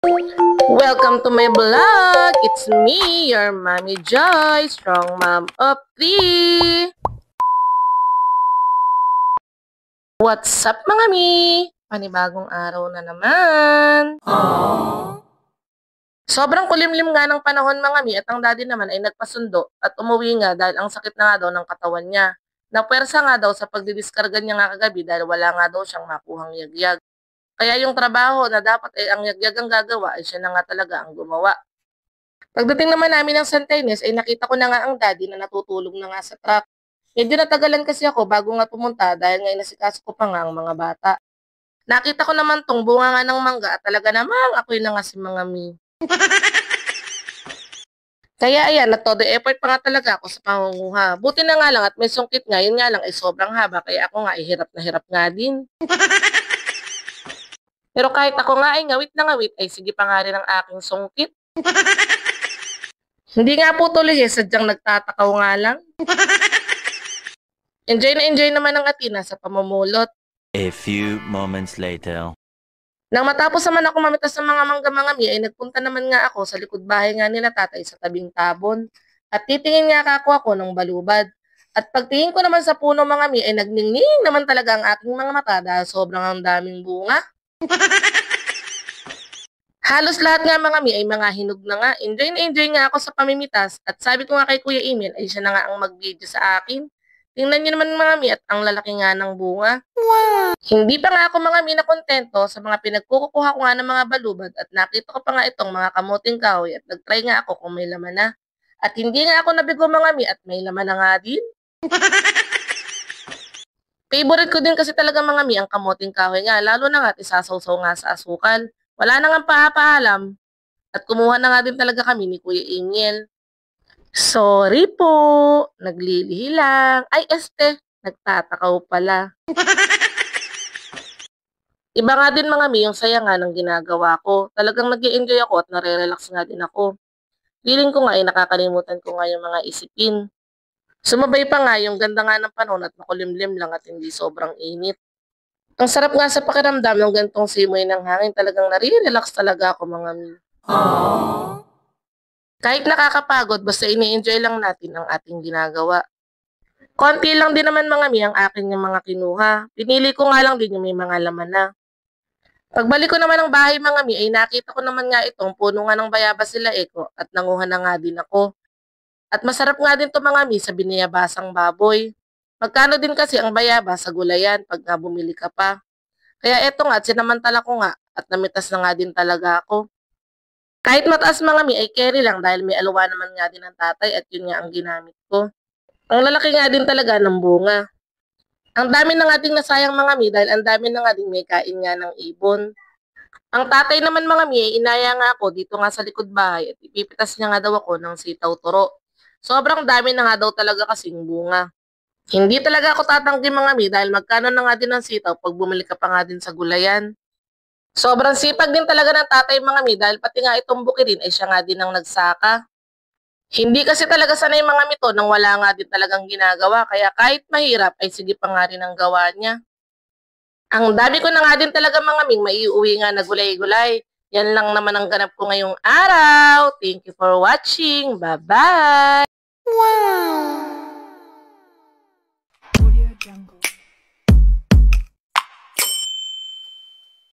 Welcome to my vlog! It's me, your Mommy Joy, strong mom of 3! What's up mga mi? Panibagong araw na naman! Aww. Sobrang kulimlim nga ng panahon mga mi at ang daddy naman ay nagpasundo at umuwi nga dahil ang sakit na nga daw ng katawan niya. Napuwersa nga daw sa pagdidiskarga niya nga kagabi dahil wala nga daw siyang makuhang yagyag. Kaya yung trabaho na dapat ay ang yagyag ang gagawa ay siya na nga talaga ang gumawa. Pagdating naman namin ng Santa Ines ay nakita ko na nga ang daddy na natutulog na nga sa truck. Medyo natagalan kasi ako bago nga pumunta dahil nga inasikaso ko pa nga ang mga bata. Nakita ko naman tong bunga nga ng mangga at talaga namang ako'y na nga si mga mi. Kaya ayan, todo effort pa nga talaga ako sa pangunguha. Buti na nga lang at may sungkit nga, yun nga lang ay sobrang haba kaya ako nga ay hirap na hirap nga din. Pero kahit ako nga ay ngawit na ngawit ay sige pa nga rin ang aking sungkit. Hindi nga po tuloy sadyang nagtatakaw nga lang. Enjoy naman ang Athena sa pamumulot. A few moments later. Nang matapos naman ako mamitas ng mga mangga-mangami ay nagpunta naman nga ako sa likod bahay nga nila tatay sa tabing tabon. At titingin nga ako ng balubad. At pagtingin ko naman sa puno mga mi ay nagningning naman talaga ang aking mga mata dahil sobrang ang daming bunga. Halos lahat nga mga mi ay mga hinog na nga. Enjoy nga ako sa pamimitas at sabi ko nga kay Kuya Emil ay siya na nga ang mag-video sa akin. Tingnan niyo naman mga mi at ang lalaki nga ng bunga. Wow! Hindi pa nga ako mga mi na kontento sa mga pinagkukuha ko nga ng mga balubad at nakita ko pa nga itong mga kamuting kahoy at nagtry nga ako kung may laman na. At hindi nga ako nabigo mga mi at may laman na nga din. Favorite ko din kasi talaga mga mi ang kamuting kahoy nga lalo na nga at isasawsaw nga sa asukal. Wala na nga paalam at kumuha na nga din talaga kami ni Kuya Emil. Sorry po, naglilihi lang. Ay, nagtatakaw pala. Iba nga din mga mi, yung saya nga ng ginagawa ko. Talagang nag-i-enjoy ako at nare-relax nga din ako. Feeling ko nga ay nakakalimutan ko nga yung mga isipin. Sumabay pa nga yung ganda nga ng panahon at makulimlim lang at hindi sobrang init. Ang sarap nga sa pakiramdam ng gantong simoy ng hangin. Talagang nare-relax talaga ako mga mi. Aww. Kahit nakakapagod, basta ini-enjoy lang natin ang ating ginagawa. Konti lang din naman mga mi ang akin yung mga kinuha. Pinili ko nga lang din yung may mga laman na. Pagbalik ko naman ng bahay mga mi, ay nakita ko naman nga itong puno nga ng bayabas sila Eko at nanguha na nga din ako. At masarap nga din to mga mi sa binayabasang baboy. Magkano din kasi ang bayabas sa gulayan pag nga bumili ka pa. Kaya eto nga, sinamantala ko nga at namitas na nga din talaga ako. Kahit mataas mga mi ay carry lang dahil may alawa naman nga din ng tatay at yun nga ang ginamit ko. Ang lalaki nga din talaga ng bunga. Ang dami na nga din nasayang mga mi dahil ang dami na nga din may kain nga ng ibon. Ang tatay naman mga mi ay inaya nga ako dito nga sa likod bahay at ipipitas niya nga daw ako ng sitaw turo. Sobrang dami na nga daw talaga kasing bunga. Hindi talaga ako tatanggi mga mi dahil magkano na nga din ng sitaw pag bumili ka pa nga din sa gulayan. Sobrang sipag din talaga ng tatay mga mi dahil pati nga itong bukirin ay siya nga din ang nagsaka. Hindi kasi talaga sanay mga mito nang wala nga din talagang ginagawa kaya kahit mahirap ay sige pa nga rin ang gawa niya. Ang dami ko na nga din talaga mga ming maiuwi nga na gulay-gulay. Yan lang naman ang ganap ko ngayong araw. Thank you for watching. Bye-bye! Wow!